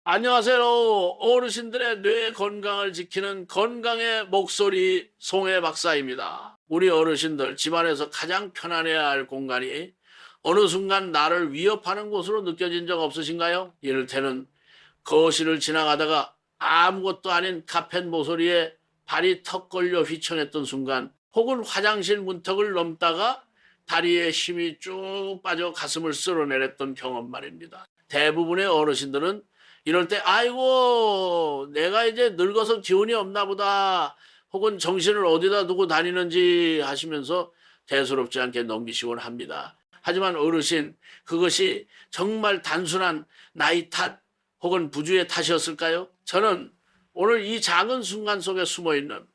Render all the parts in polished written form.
안녕하세요. 어르신들의 뇌 건강을 지키는 건강의 목소리 송혜 박사입니다. 우리 어르신들 집안에서 가장 편안해야 할 공간이 어느 순간 나를 위협하는 곳으로 느껴진 적 없으신가요? 이를테면 거실을 지나가다가 아무것도 아닌 카펫 모서리에 발이 턱 걸려 휘청했던 순간, 혹은 화장실 문턱을 넘다가 다리에 힘이 쭉 빠져 가슴을 쓸어내렸던 경험 말입니다. 대부분의 어르신들은 이럴 때 아이고 내가 이제 늙어서 기운이 없나 보다, 혹은 정신을 어디다 두고 다니는지 하시면서 대수롭지 않게 넘기시곤 합니다. 하지만 어르신, 그것이 정말 단순한 나이 탓 혹은 부주의 탓이었을까요? 저는 오늘 이 작은 순간 속에 숨어있는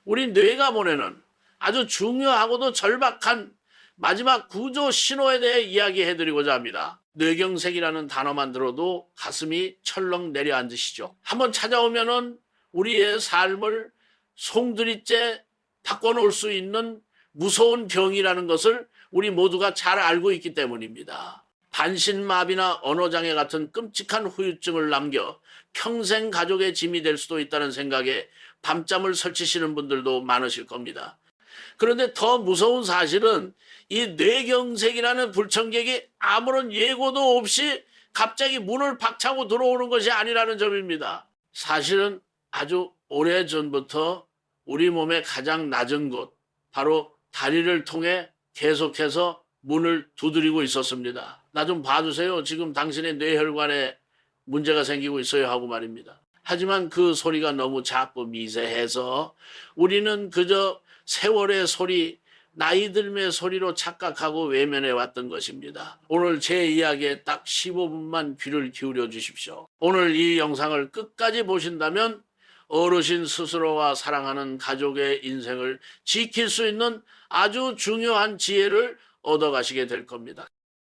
우리 뇌가 보내는 아주 중요하고도 절박한 마지막 구조 신호에 대해 이야기해드리고자 합니다. 뇌경색이라는 단어만 들어도 가슴이 철렁 내려앉으시죠. 한번 찾아오면은 우리의 삶을 송두리째 바꿔놓을 수 있는 무서운 병이라는 것을 우리 모두가 잘 알고 있기 때문입니다. 반신마비나 언어장애 같은 끔찍한 후유증을 남겨 평생 가족의 짐이 될 수도 있다는 생각에 밤잠을 설치시는 분들도 많으실 겁니다. 그런데 더 무서운 사실은 이 뇌경색이라는 불청객이 아무런 예고도 없이 갑자기 문을 박차고 들어오는 것이 아니라는 점입니다. 사실은 아주 오래전부터 우리 몸의 가장 낮은 곳, 바로 다리를 통해 계속해서 문을 두드리고 있었습니다. 나 좀 봐주세요. 지금 당신의 뇌혈관에 문제가 생기고 있어요 하고 말입니다. 하지만 그 소리가 너무 작고 미세해서 우리는 그저 세월의 소리, 나이 들의 소리로 착각하고 외면해 왔던 것입니다. 오늘 제 이야기에 딱 15분만 귀를 기울여 주십시오. 오늘 이 영상을 끝까지 보신다면 어르신 스스로와 사랑하는 가족의 인생을 지킬 수 있는 아주 중요한 지혜를 얻어가시게 될 겁니다.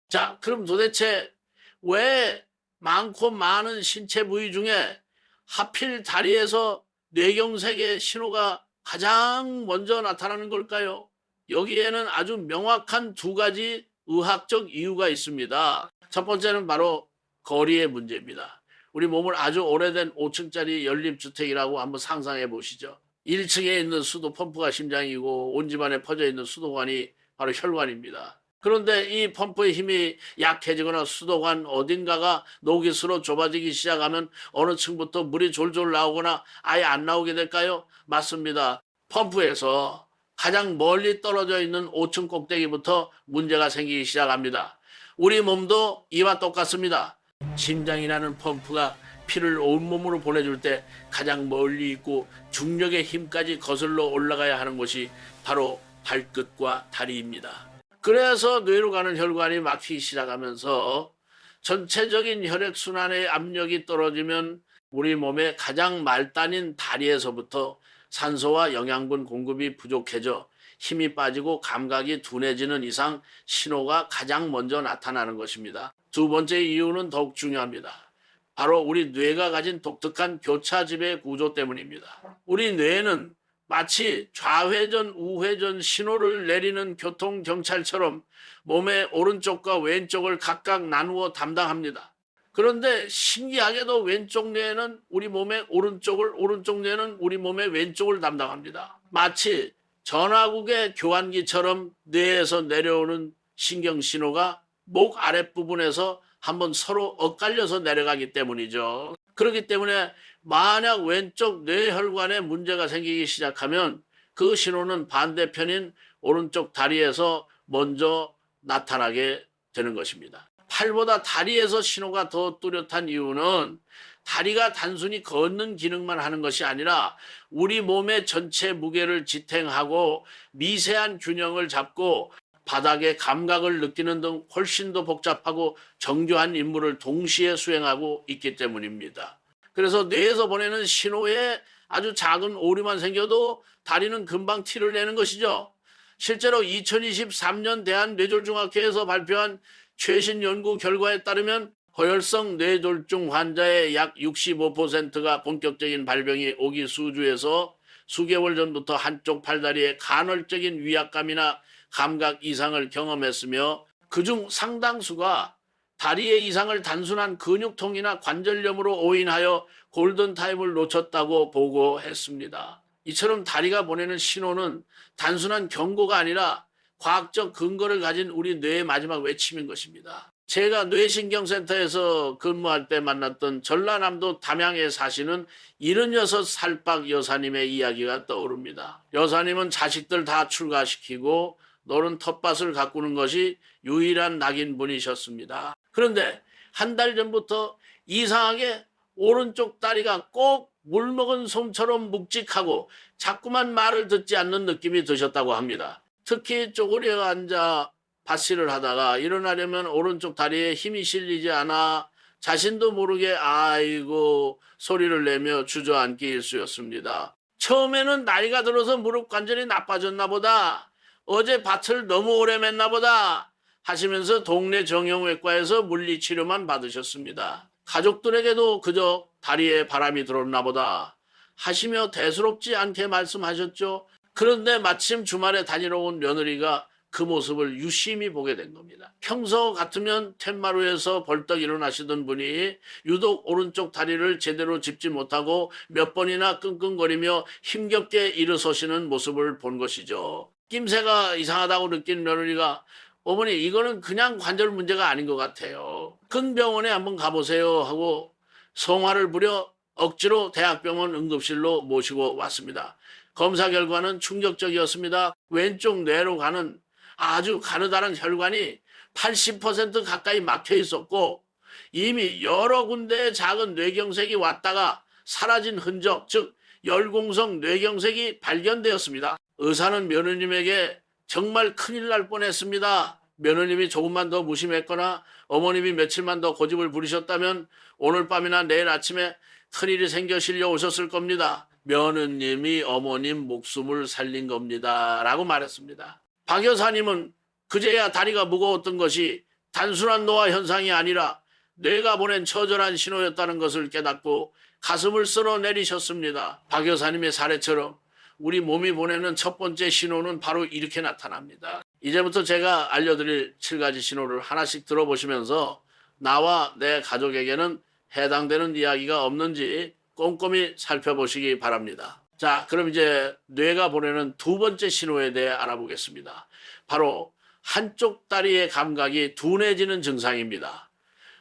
자, 그럼 도대체 왜 많고 많은 신체 부위 중에 하필 다리에서 뇌경색의 신호가 가장 먼저 나타나는 걸까요? 여기에는 아주 명확한 두 가지 의학적 이유가 있습니다. 첫 번째는 바로 거리의 문제입니다. 우리 몸을 아주 오래된 5층짜리 연립주택이라고 한번 상상해 보시죠. 1층에 있는 수도 펌프가 심장이고 온 집안에 퍼져 있는 수도관이 바로 혈관입니다. 그런데 이 펌프의 힘이 약해지거나 수도관 어딘가가 녹이 슬어 좁아지기 시작하면 어느 층부터 물이 졸졸 나오거나 아예 안 나오게 될까요? 맞습니다. 펌프에서 가장 멀리 떨어져 있는 5층 꼭대기부터 문제가 생기기 시작합니다. 우리 몸도 이와 똑같습니다. 심장이라는 펌프가 피를 온몸으로 보내줄 때 가장 멀리 있고 중력의 힘까지 거슬러 올라가야 하는 곳이 바로 발끝과 다리입니다. 그래서 뇌로 가는 혈관이 막히기 시작하면서 전체적인 혈액순환의 압력이 떨어지면 우리 몸의 가장 말단인 다리에서부터 산소와 영양분 공급이 부족해져 힘이 빠지고 감각이 둔해지는 이상 신호가 가장 먼저 나타나는 것입니다. 두 번째 이유는 더욱 중요합니다. 바로 우리 뇌가 가진 독특한 교차지배 구조 때문입니다. 우리 뇌는 마치 좌회전, 우회전 신호를 내리는 교통경찰처럼 몸의 오른쪽과 왼쪽을 각각 나누어 담당합니다. 그런데 신기하게도 왼쪽 뇌는 우리 몸의 오른쪽을, 오른쪽 뇌는 우리 몸의 왼쪽을 담당합니다. 마치 전화국의 교환기처럼 뇌에서 내려오는 신경신호가 목 아랫부분에서 한번 서로 엇갈려서 내려가기 때문이죠. 그렇기 때문에 만약 왼쪽 뇌혈관에 문제가 생기기 시작하면 그 신호는 반대편인 오른쪽 다리에서 먼저 나타나게 되는 것입니다. 팔보다 다리에서 신호가 더 뚜렷한 이유는 다리가 단순히 걷는 기능만 하는 것이 아니라 우리 몸의 전체 무게를 지탱하고 미세한 균형을 잡고 바닥의 감각을 느끼는 등 훨씬 더 복잡하고 정교한 임무를 동시에 수행하고 있기 때문입니다. 그래서 뇌에서 보내는 신호에 아주 작은 오류만 생겨도 다리는 금방 티를 내는 것이죠. 실제로 2023년 대한뇌졸중학회에서 발표한 최신 연구 결과에 따르면 고혈성 뇌졸중 환자의 약 65%가 본격적인 발병이 오기 수주에서 수개월 전부터 한쪽 팔다리에 간헐적인 위압감이나 감각 이상을 경험했으며 그중 상당수가 다리의 이상을 단순한 근육통이나 관절염으로 오인하여 골든타임을 놓쳤다고 보고했습니다. 이처럼 다리가 보내는 신호는 단순한 경고가 아니라 과학적 근거를 가진 우리 뇌의 마지막 외침인 것입니다. 제가 뇌신경센터에서 근무할 때 만났던 전라남도 담양에 사시는 76살박 여사님의 이야기가 떠오릅니다. 여사님은 자식들 다 출가시키고 노른 텃밭을 가꾸는 것이 유일한 낙인분이셨습니다. 그런데 한 달 전부터 이상하게 오른쪽 다리가 꼭 물먹은 솜처럼 묵직하고 자꾸만 말을 듣지 않는 느낌이 드셨다고 합니다. 특히 쪼그려 앉아 밭일을 하다가 일어나려면 오른쪽 다리에 힘이 실리지 않아 자신도 모르게 아이고 소리를 내며 주저앉기 일쑤였습니다. 처음에는 나이가 들어서 무릎 관절이 나빠졌나 보다. 어제 밭을 너무 오래 맸나 보다 하시면서 동네 정형외과에서 물리치료만 받으셨습니다. 가족들에게도 그저 다리에 바람이 들었나 보다 하시며 대수롭지 않게 말씀하셨죠. 그런데 마침 주말에 다니러 온 며느리가 그 모습을 유심히 보게 된 겁니다. 평소 같으면 텐마루에서 벌떡 일어나시던 분이 유독 오른쪽 다리를 제대로 짚지 못하고 몇 번이나 끙끙거리며 힘겹게 일어서시는 모습을 본 것이죠. 낌새가 이상하다고 느낀 며느리가 어머니 이거는 그냥 관절 문제가 아닌 것 같아요. 큰 병원에 한번 가보세요 하고 성화를 부려 억지로 대학병원 응급실로 모시고 왔습니다. 검사 결과는 충격적이었습니다. 왼쪽 뇌로 가는 아주 가느다란 혈관이 80% 가까이 막혀 있었고 이미 여러 군데의 작은 뇌경색이 왔다가 사라진 흔적, 즉 열공성 뇌경색이 발견되었습니다. 의사는 며느님에게 정말 큰일 날 뻔했습니다. 며느님이 조금만 더 무심했거나 어머님이 며칠만 더 고집을 부리셨다면 오늘 밤이나 내일 아침에 큰일이 생겨 실려오셨을 겁니다. 며느님이 어머님 목숨을 살린 겁니다. 라고 말했습니다. 박 여사님은 그제야 다리가 무거웠던 것이 단순한 노화 현상이 아니라 뇌가 보낸 처절한 신호였다는 것을 깨닫고 가슴을 쓸어내리셨습니다. 박 여사님의 사례처럼 우리 몸이 보내는 첫 번째 신호는 바로 이렇게 나타납니다. 이제부터 제가 알려드릴 7가지 신호를 하나씩 들어보시면서 나와 내 가족에게는 해당되는 이야기가 없는지 꼼꼼히 살펴보시기 바랍니다. 자, 그럼 이제 뇌가 보내는 두 번째 신호에 대해 알아보겠습니다. 바로 한쪽 다리의 감각이 둔해지는 증상입니다.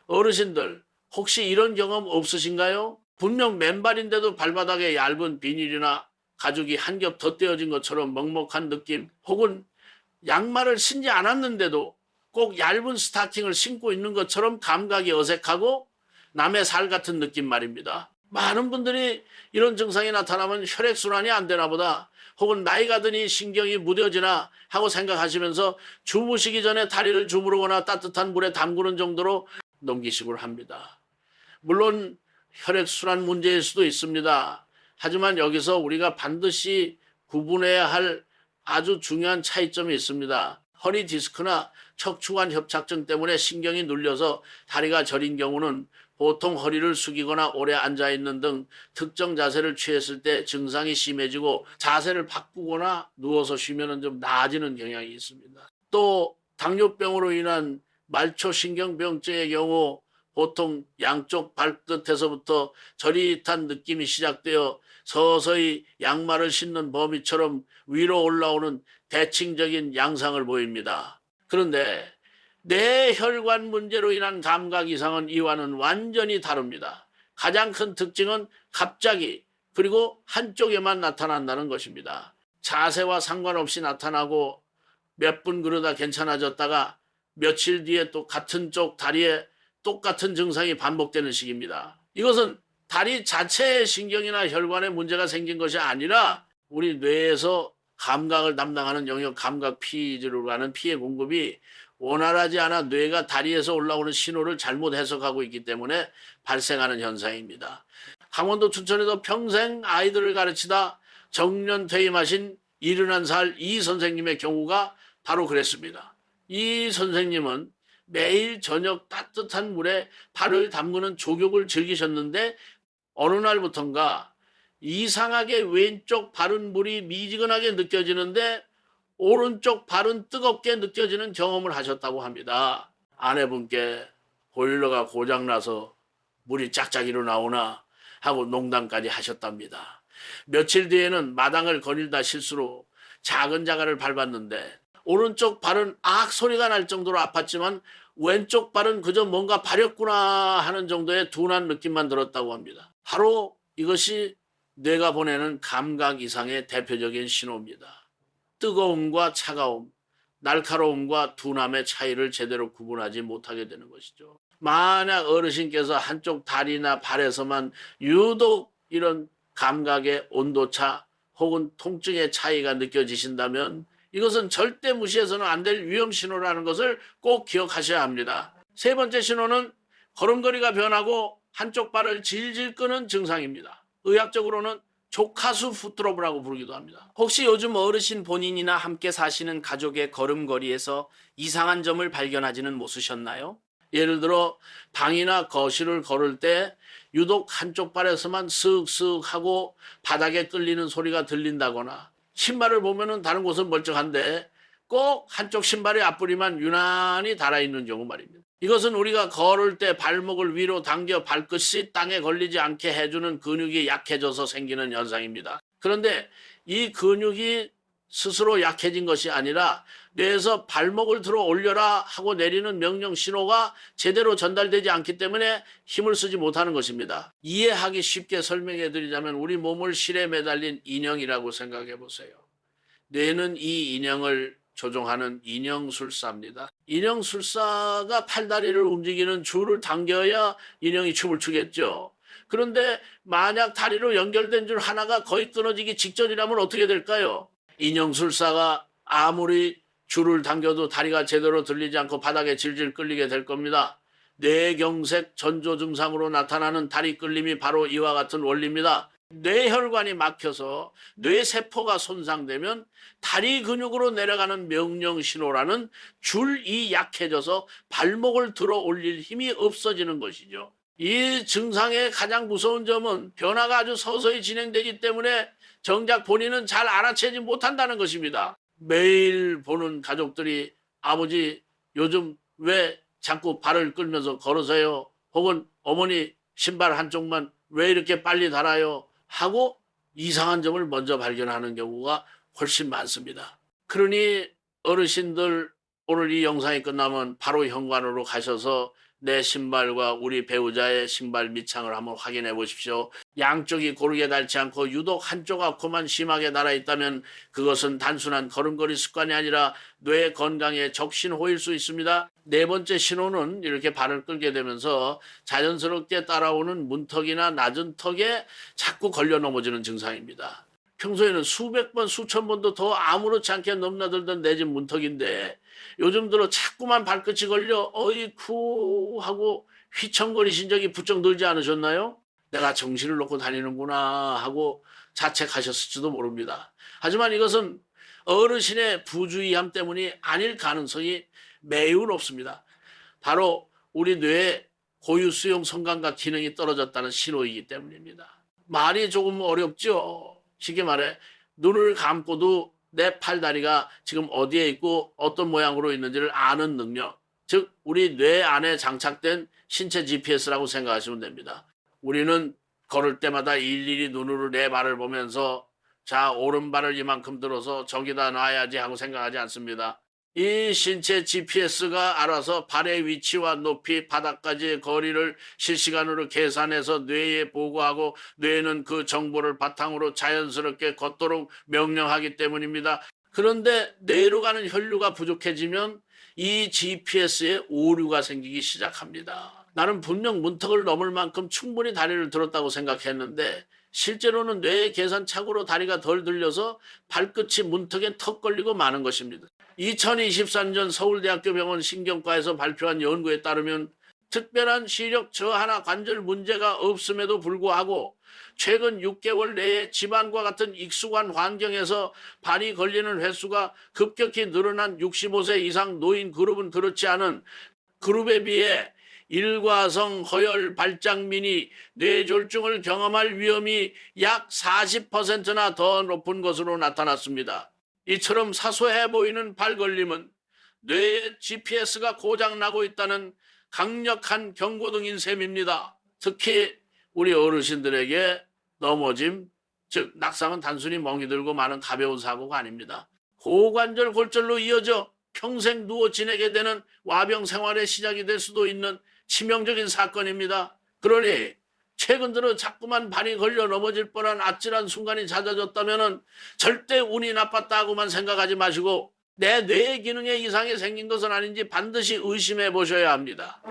어르신들 혹시 이런 경험 없으신가요? 분명 맨발인데도 발바닥에 얇은 비닐이나 가죽이 한 겹 덧대어진 것처럼 먹먹한 느낌, 혹은 양말을 신지 않았는데도 꼭 얇은 스타킹을 신고 있는 것처럼 감각이 어색하고 남의 살 같은 느낌 말입니다. 많은 분들이 이런 증상이 나타나면 혈액순환이 안 되나 보다, 혹은 나이가 드니 신경이 무뎌지나 하고 생각하시면서 주무시기 전에 다리를 주무르거나 따뜻한 물에 담그는 정도로 넘기시곤 합니다. 물론 혈액순환 문제일 수도 있습니다. 하지만 여기서 우리가 반드시 구분해야 할 아주 중요한 차이점이 있습니다. 허리 디스크나 척추관 협착증 때문에 신경이 눌려서 다리가 저린 경우는 보통 허리를 숙이거나 오래 앉아있는 등 특정 자세를 취했을 때 증상이 심해지고 자세를 바꾸거나 누워서 쉬면 좀 나아지는 경향이 있습니다. 또 당뇨병으로 인한 말초신경병증의 경우 보통 양쪽 발끝에서부터 저릿한 느낌이 시작되어 서서히 양말을 신는 범위처럼 위로 올라오는 대칭적인 양상을 보입니다. 그런데 뇌혈관 문제로 인한 감각 이상은 이와는 완전히 다릅니다. 가장 큰 특징은 갑자기 그리고 한쪽에만 나타난다는 것입니다. 자세와 상관없이 나타나고 몇 분 그러다 괜찮아졌다가 며칠 뒤에 또 같은 쪽 다리에 똑같은 증상이 반복되는 시기입니다. 이것은 다리 자체의 신경이나 혈관에 문제가 생긴 것이 아니라 우리 뇌에서 감각을 담당하는 영역 감각 피지로 가는 피의 공급이 원활하지 않아 뇌가 다리에서 올라오는 신호를 잘못 해석하고 있기 때문에 발생하는 현상입니다. 강원도 춘천에서 평생 아이들을 가르치다 정년 퇴임하신 71살 이 선생님의 경우가 바로 그랬습니다. 이 선생님은 매일 저녁 따뜻한 물에 발을 담그는 족욕을 즐기셨는데 어느 날부턴가 이상하게 왼쪽 발은 물이 미지근하게 느껴지는데 오른쪽 발은 뜨겁게 느껴지는 경험을 하셨다고 합니다. 아내분께 보일러가 고장나서 물이 짝짝이로 나오나 하고 농담까지 하셨답니다. 며칠 뒤에는 마당을 거닐다 실수로 작은 자갈을 밟았는데 오른쪽 발은 악 소리가 날 정도로 아팠지만 왼쪽 발은 그저 뭔가 바렸구나 하는 정도의 둔한 느낌만 들었다고 합니다. 바로 이것이 뇌가 보내는 감각 이상의 대표적인 신호입니다. 뜨거움과 차가움, 날카로움과 둔함의 차이를 제대로 구분하지 못하게 되는 것이죠. 만약 어르신께서 한쪽 다리나 발에서만 유독 이런 감각의 온도차 혹은 통증의 차이가 느껴지신다면 이것은 절대 무시해서는 안 될 위험 신호라는 것을 꼭 기억하셔야 합니다. 세 번째 신호는 걸음걸이가 변하고 한쪽 발을 질질 끄는 증상입니다. 의학적으로는 조카수 푸트러브라고 부르기도 합니다. 혹시 요즘 어르신 본인이나 함께 사시는 가족의 걸음걸이에서 이상한 점을 발견하지는 못하셨나요? 예를 들어 방이나 거실을 걸을 때 유독 한쪽 발에서만 쓱쓱 하고 바닥에 끌리는 소리가 들린다거나 신발을 보면은 다른 곳은 멀쩡한데 꼭 한쪽 신발의 앞부리만 유난히 달아있는 경우 말입니다. 이것은 우리가 걸을 때 발목을 위로 당겨 발끝이 땅에 걸리지 않게 해주는 근육이 약해져서 생기는 현상입니다. 그런데 이 근육이 스스로 약해진 것이 아니라 뇌에서 발목을 들어 올려라 하고 내리는 명령 신호가 제대로 전달되지 않기 때문에 힘을 쓰지 못하는 것입니다. 이해하기 쉽게 설명해 드리자면 우리 몸을 실에 매달린 인형이라고 생각해 보세요. 뇌는 이 인형을 조종하는 인형술사입니다. 인형술사가 팔다리를 움직이는 줄을 당겨야 인형이 춤을 추겠죠. 그런데 만약 다리로 연결된 줄 하나가 거의 끊어지기 직전이라면 어떻게 될까요? 인형술사가 아무리 줄을 당겨도 다리가 제대로 들리지 않고 바닥에 질질 끌리게 될 겁니다. 뇌경색 전조 증상으로 나타나는 다리 끌림이 바로 이와 같은 원리입니다. 뇌혈관이 막혀서 뇌세포가 손상되면 다리 근육으로 내려가는 명령 신호라는 줄이 약해져서 발목을 들어 올릴 힘이 없어지는 것이죠. 이 증상의 가장 무서운 점은 변화가 아주 서서히 진행되기 때문에 정작 본인은 잘 알아채지 못한다는 것입니다. 매일 보는 가족들이 아버지 요즘 왜 자꾸 발을 끌면서 걸으세요? 혹은 어머니 신발 한쪽만 왜 이렇게 빨리 달아요? 하고 이상한 점을 먼저 발견하는 경우가 훨씬 많습니다. 그러니 어르신들 오늘 이 영상이 끝나면 바로 현관으로 가셔서 내 신발과 우리 배우자의 신발 밑창을 한번 확인해 보십시오. 양쪽이 고르게 닳지 않고 유독 한쪽 앞코만 심하게 달아 있다면 그것은 단순한 걸음걸이 습관이 아니라 뇌 건강에 적신호일 수 있습니다. 네 번째 신호는 이렇게 발을 끌게 되면서 자연스럽게 따라오는 문턱이나 낮은 턱에 자꾸 걸려 넘어지는 증상입니다. 평소에는 수백 번, 수천 번도 더 아무렇지 않게 넘나들던 내 집 문턱인데 요즘 들어 자꾸만 발끝이 걸려 어이쿠 하고 휘청거리신 적이 부쩍 늘지 않으셨나요? 내가 정신을 놓고 다니는구나 하고 자책하셨을지도 모릅니다. 하지만 이것은 어르신의 부주의함 때문이 아닐 가능성이 매우 높습니다. 바로 우리 뇌의 고유수용 성감각 기능이 떨어졌다는 신호이기 때문입니다. 말이 조금 어렵죠? 쉽게 말해 눈을 감고도 내 팔다리가 지금 어디에 있고 어떤 모양으로 있는지를 아는 능력, 즉 우리 뇌 안에 장착된 신체 GPS라고 생각하시면 됩니다. 우리는 걸을 때마다 일일이 눈으로 내 발을 보면서 자 오른발을 이만큼 들어서 저기다 놔야지 하고 생각하지 않습니다. 이 신체 GPS가 알아서 발의 위치와 높이, 바닥까지의 거리를 실시간으로 계산해서 뇌에 보고하고 뇌는 그 정보를 바탕으로 자연스럽게 걷도록 명령하기 때문입니다. 그런데 뇌로 가는 혈류가 부족해지면 이 GPS에 오류가 생기기 시작합니다. 나는 분명 문턱을 넘을 만큼 충분히 다리를 들었다고 생각했는데 실제로는 뇌의 계산착오로 다리가 덜 들려서 발끝이 문턱에 턱 걸리고 마는 것입니다. 2023년 서울대학교 병원 신경과에서 발표한 연구에 따르면 특별한 시력 저하나 관절 문제가 없음에도 불구하고 최근 6개월 내에 집안과 같은 익숙한 환경에서 발이 걸리는 횟수가 급격히 늘어난 65세 이상 노인 그룹은 그렇지 않은 그룹에 비해 일과성 허혈 발작민이 뇌졸중을 경험할 위험이 약 40%나 더 높은 것으로 나타났습니다. 이처럼 사소해 보이는 발걸림은 뇌의 GPS가 고장나고 있다는 강력한 경고등인 셈입니다. 특히 우리 어르신들에게 넘어짐, 즉 낙상은 단순히 멍이 들고 마는 가벼운 사고가 아닙니다. 고관절 골절로 이어져 평생 누워 지내게 되는 와병 생활의 시작이 될 수도 있는 치명적인 사건입니다. 그러니 최근 들어 자꾸만 발이 걸려 넘어질 뻔한 아찔한 순간이 잦아졌다면 절대 운이 나빴다고만 생각하지 마시고 내 뇌의 기능에 이상이 생긴 것은 아닌지 반드시 의심해 보셔야 합니다.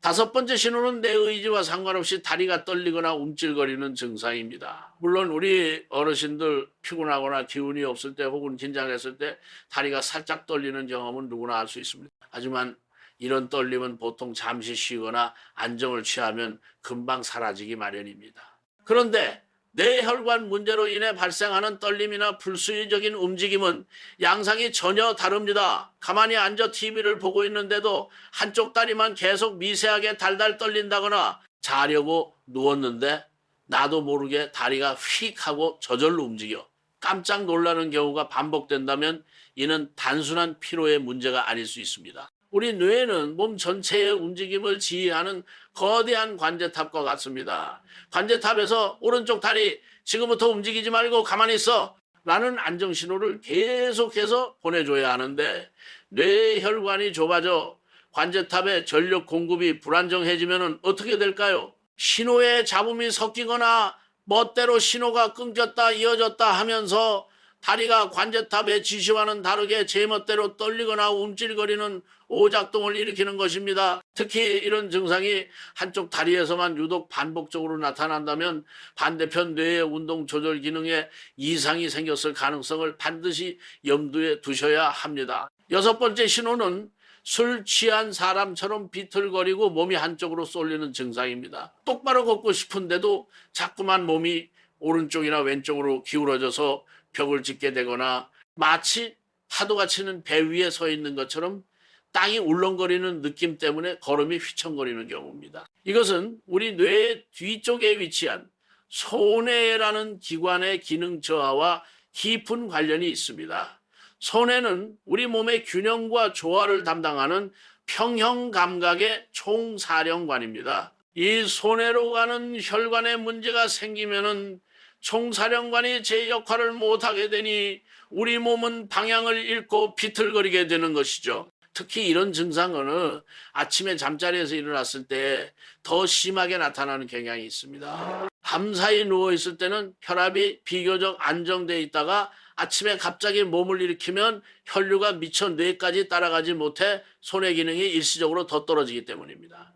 다섯 번째 신호는 내 의지와 상관없이 다리가 떨리거나 움찔거리는 증상입니다. 물론 우리 어르신들 피곤하거나 기운이 없을 때 혹은 긴장했을 때 다리가 살짝 떨리는 경험은 누구나 할 수 있습니다. 하지만 이런 떨림은 보통 잠시 쉬거나 안정을 취하면 금방 사라지기 마련입니다. 그런데 뇌혈관 문제로 인해 발생하는 떨림이나 불수의적인 움직임은 양상이 전혀 다릅니다. 가만히 앉아 TV를 보고 있는데도 한쪽 다리만 계속 미세하게 달달 떨린다거나 자려고 누웠는데 나도 모르게 다리가 휙 하고 저절로 움직여 깜짝 놀라는 경우가 반복된다면 이는 단순한 피로의 문제가 아닐 수 있습니다. 우리 뇌는 몸 전체의 움직임을 지휘하는 거대한 관제탑과 같습니다. 관제탑에서 오른쪽 다리 지금부터 움직이지 말고 가만히 있어 라는 안정신호를 계속해서 보내줘야 하는데 뇌혈관이 좁아져 관제탑의 전력 공급이 불안정해지면 어떻게 될까요? 신호의 잡음이 섞이거나 멋대로 신호가 끊겼다 이어졌다 하면서 다리가 관제탑의 지시와는 다르게 제멋대로 떨리거나 움찔거리는 오작동을 일으키는 것입니다. 특히 이런 증상이 한쪽 다리에서만 유독 반복적으로 나타난다면 반대편 뇌의 운동 조절 기능에 이상이 생겼을 가능성을 반드시 염두에 두셔야 합니다. 여섯 번째 신호는 술 취한 사람처럼 비틀거리고 몸이 한쪽으로 쏠리는 증상입니다. 똑바로 걷고 싶은데도 자꾸만 몸이 오른쪽이나 왼쪽으로 기울어져서 벽을 짚게 되거나 마치 파도가 치는 배 위에 서 있는 것처럼 땅이 울렁거리는 느낌 때문에 걸음이 휘청거리는 경우입니다. 이것은 우리 뇌의 뒤쪽에 위치한 소뇌라는 기관의 기능 저하와 깊은 관련이 있습니다. 소뇌는 우리 몸의 균형과 조화를 담당하는 평형 감각의 총사령관입니다. 이 소뇌로 가는 혈관에 문제가 생기면은 총사령관이 제 역할을 못하게 되니 우리 몸은 방향을 잃고 비틀거리게 되는 것이죠. 특히 이런 증상은 아침에 잠자리에서 일어났을 때 더 심하게 나타나는 경향이 있습니다. 밤사이 누워있을 때는 혈압이 비교적 안정돼 있다가 아침에 갑자기 몸을 일으키면 혈류가 미처 뇌까지 따라가지 못해 소뇌 기능이 일시적으로 더 떨어지기 때문입니다.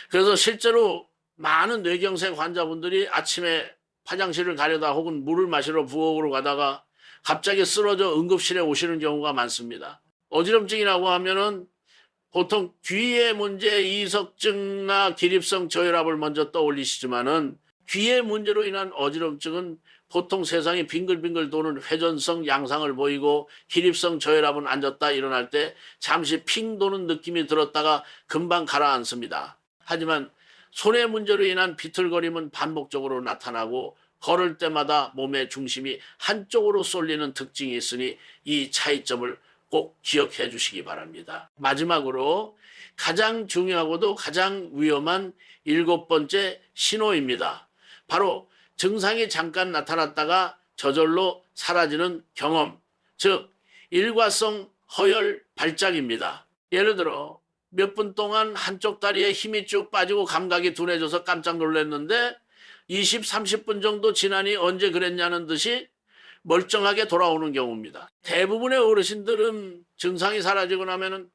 그래서 실제로 많은 뇌경색 환자분들이 아침에 화장실을 가려다 혹은 물을 마시러 부엌으로 가다가 갑자기 쓰러져 응급실에 오시는 경우가 많습니다. 어지럼증이라고 하면은 보통 귀의 문제, 이석증이나 기립성 저혈압을 먼저 떠올리시지만은 귀의 문제로 인한 어지럼증은 보통 세상이 빙글빙글 도는 회전성 양상을 보이고 기립성 저혈압은 앉았다 일어날 때 잠시 핑 도는 느낌이 들었다가 금방 가라앉습니다. 하지만 손의 문제로 인한 비틀거림은 반복적으로 나타나고 걸을 때마다 몸의 중심이 한쪽으로 쏠리는 특징이 있으니 이 차이점을 꼭 기억해 주시기 바랍니다. 마지막으로 가장 중요하고도 가장 위험한 일곱 번째 신호입니다. 바로 증상이 잠깐 나타났다가 저절로 사라지는 경험, 즉 일과성 허혈 발작입니다. 예를 들어 몇 분 동안 한쪽 다리에 힘이 쭉 빠지고 감각이 둔해져서 깜짝 놀랐는데 20, 30분 정도 지나니 언제 그랬냐는 듯이 멀쩡하게 돌아오는 경우입니다. 대부분의 어르신들은 증상이 사라지고 나면은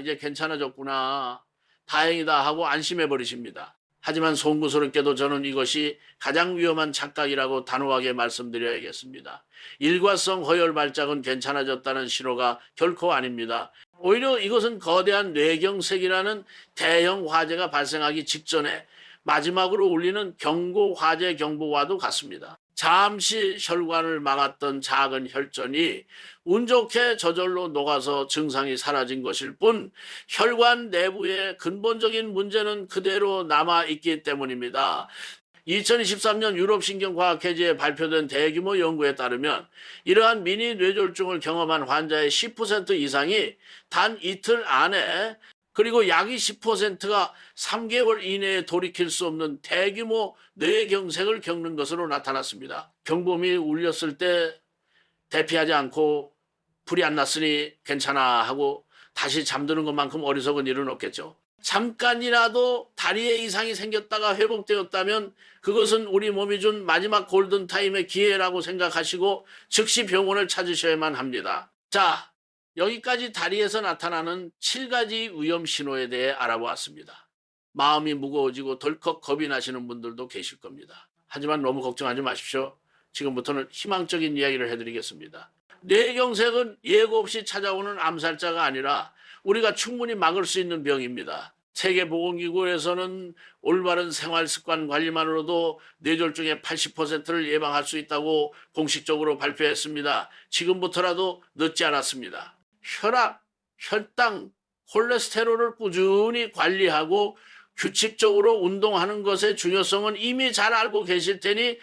이제 괜찮아졌구나, 다행이다 하고 안심해 버리십니다. 하지만 송구스럽게도 저는 이것이 가장 위험한 착각이라고 단호하게 말씀드려야겠습니다. 일과성 허혈 발작은 괜찮아졌다는 신호가 결코 아닙니다. 오히려 이것은 거대한 뇌경색이라는 대형 화재가 발생하기 직전에 마지막으로 울리는 경고 화재 경보와도 같습니다. 잠시 혈관을 막았던 작은 혈전이 운 좋게 저절로 녹아서 증상이 사라진 것일 뿐 혈관 내부의 근본적인 문제는 그대로 남아있기 때문입니다. 2023년 유럽신경과학회지에 발표된 대규모 연구에 따르면 이러한 미니 뇌졸중을 경험한 환자의 10% 이상이 단 이틀 안에 그리고 약이 10%가 3개월 이내에 돌이킬 수 없는 대규모 뇌경색을 겪는 것으로 나타났습니다. 경보음이 울렸을 때 대피하지 않고 불이 안 났으니 괜찮아 하고 다시 잠드는 것만큼 어리석은 일은 없겠죠. 잠깐이라도 다리에 이상이 생겼다가 회복되었다면 그것은 우리 몸이 준 마지막 골든타임의 기회라고 생각하시고 즉시 병원을 찾으셔야만 합니다. 자, 여기까지 다리에서 나타나는 7가지 위험 신호에 대해 알아보았습니다. 마음이 무거워지고 덜컥 겁이 나시는 분들도 계실 겁니다. 하지만 너무 걱정하지 마십시오. 지금부터는 희망적인 이야기를 해드리겠습니다. 뇌경색은 예고 없이 찾아오는 암살자가 아니라 우리가 충분히 막을 수 있는 병입니다. 세계보건기구에서는 올바른 생활습관 관리만으로도 뇌졸중의 80%를 예방할 수 있다고 공식적으로 발표했습니다. 지금부터라도 늦지 않았습니다. 혈압, 혈당, 콜레스테롤을 꾸준히 관리하고 규칙적으로 운동하는 것의 중요성은 이미 잘 알고 계실 테니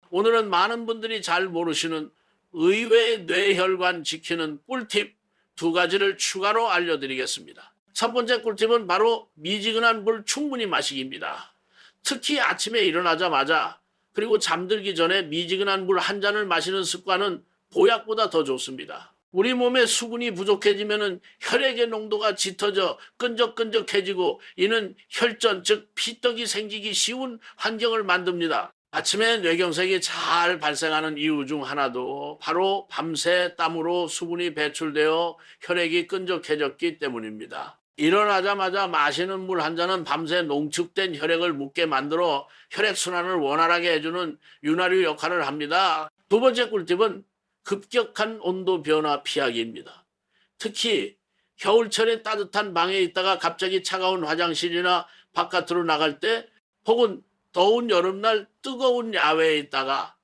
오늘은 많은 분들이 잘 모르시는 의외의 뇌혈관 지키는 꿀팁 2가지를 추가로 알려드리겠습니다. 첫 번째 꿀팁은 바로 미지근한 물 충분히 마시기입니다. 특히 아침에 일어나자마자 그리고 잠들기 전에 미지근한 물 1잔을 마시는 습관은 보약보다 더 좋습니다. 우리 몸에 수분이 부족해지면 혈액의 농도가 짙어져 끈적끈적해지고 이는 혈전 즉 피떡이 생기기 쉬운 환경을 만듭니다. 아침에 뇌경색이 잘 발생하는 이유 중 하나도 바로 밤새 땀으로 수분이 배출되어 혈액이 끈적해졌기 때문입니다. 일어나자마자 마시는 물 1잔은 밤새 농축된 혈액을 묻게 만들어 혈액순환을 원활하게 해주는 윤활유 역할을 합니다. 2번째 꿀팁은 급격한 온도 변화 피하기입니다. 특히 겨울철에 따뜻한 방에 있다가 갑자기 차가운 화장실이나 바깥으로 나갈 때 혹은 더운 여름날 뜨거운 야외에 있다가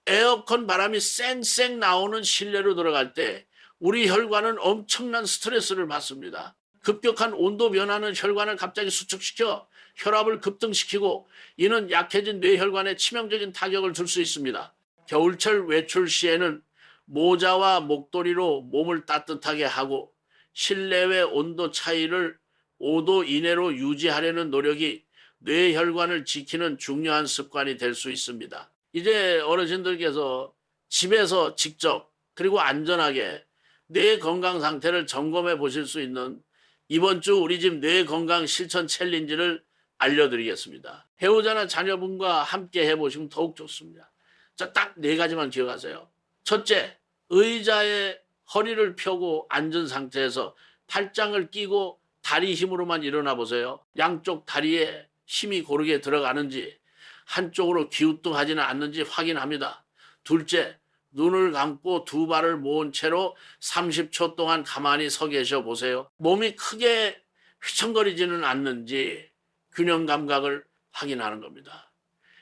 에어컨 바람이 쌩쌩 나오는 실내로 들어갈 때 우리 혈관은 엄청난 스트레스를 받습니다. 급격한 온도 변화는 혈관을 갑자기 수축시켜 혈압을 급등시키고 이는 약해진 뇌혈관에 치명적인 타격을 줄 수 있습니다. 겨울철 외출 시에는 모자와 목도리로 몸을 따뜻하게 하고 실내외 온도 차이를 5도 이내로 유지하려는 노력이 뇌혈관을 지키는 중요한 습관이 될 수 있습니다. 이제 어르신들께서 집에서 직접 그리고 안전하게 뇌 건강 상태를 점검해 보실 수 있는 이번 주 우리 집 뇌 건강 실천 챌린지를 알려드리겠습니다. 배우자나 자녀분과 함께 해보시면 더욱 좋습니다. 자, 딱 4가지만 기억하세요. 첫째, 의자에 허리를 펴고 앉은 상태에서 팔짱을 끼고 다리 힘으로만 일어나 보세요. 양쪽 다리에 힘이 고르게 들어가는지 한쪽으로 기우뚱하지는 않는지 확인합니다. 둘째, 눈을 감고 2발을 모은 채로 30초 동안 가만히 서 계셔 보세요. 몸이 크게 휘청거리지는 않는지 균형 감각을 확인하는 겁니다.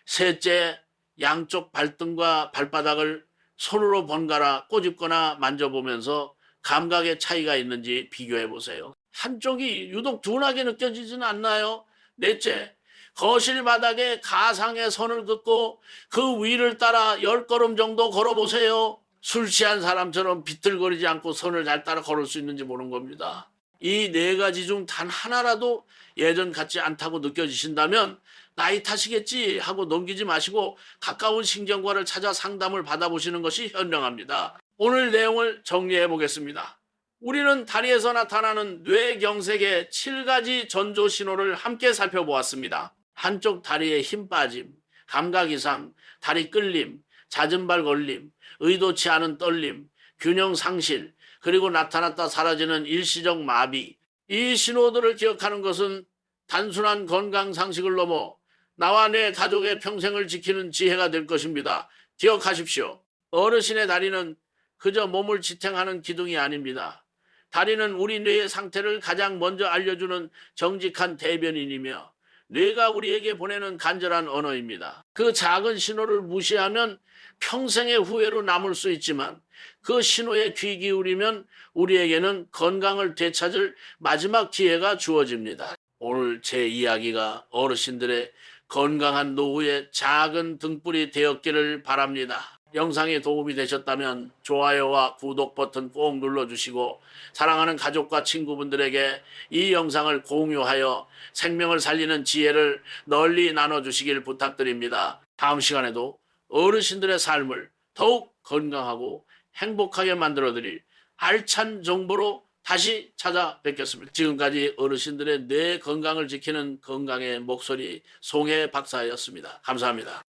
셋째, 양쪽 발등과 발바닥을 손으로 번갈아 꼬집거나 만져보면서 감각의 차이가 있는지 비교해 보세요. 한쪽이 유독 둔하게 느껴지지는 않나요? 넷째, 거실 바닥에 가상의 선을 긋고 그 위를 따라 10걸음 정도 걸어보세요. 술 취한 사람처럼 비틀거리지 않고 선을 잘 따라 걸을 수 있는지 보는 겁니다. 이 4가지 중 단 하나라도 예전 같지 않다고 느껴지신다면 나이 탓이겠지 하고 넘기지 마시고 가까운 신경과를 찾아 상담을 받아보시는 것이 현명합니다. 오늘 내용을 정리해 보겠습니다. 우리는 다리에서 나타나는 뇌경색의 7가지 전조 신호를 함께 살펴보았습니다. 한쪽 다리에 힘 빠짐, 감각 이상, 다리 끌림, 잦은 발 걸림, 의도치 않은 떨림, 균형 상실, 그리고 나타났다 사라지는 일시적 마비. 이 신호들을 기억하는 것은 단순한 건강 상식을 넘어 나와 내 가족의 평생을 지키는 지혜가 될 것입니다. 기억하십시오. 어르신의 다리는 그저 몸을 지탱하는 기둥이 아닙니다. 다리는 우리 뇌의 상태를 가장 먼저 알려주는 정직한 대변인이며 뇌가 우리에게 보내는 간절한 언어입니다. 그 작은 신호를 무시하면 평생의 후회로 남을 수 있지만 그 신호에 귀 기울이면 우리에게는 건강을 되찾을 마지막 기회가 주어집니다. 오늘 제 이야기가 어르신들의 건강한 노후의 작은 등불이 되었기를 바랍니다. 영상이 도움이 되셨다면 좋아요와 구독 버튼 꼭 눌러주시고 사랑하는 가족과 친구분들에게 이 영상을 공유하여 생명을 살리는 지혜를 널리 나눠주시길 부탁드립니다. 다음 시간에도 어르신들의 삶을 더욱 건강하고 행복하게 만들어드릴 알찬 정보로 다시 찾아뵙겠습니다. 지금까지 어르신들의 뇌 건강을 지키는 건강의 목소리 송혜 박사였습니다. 감사합니다.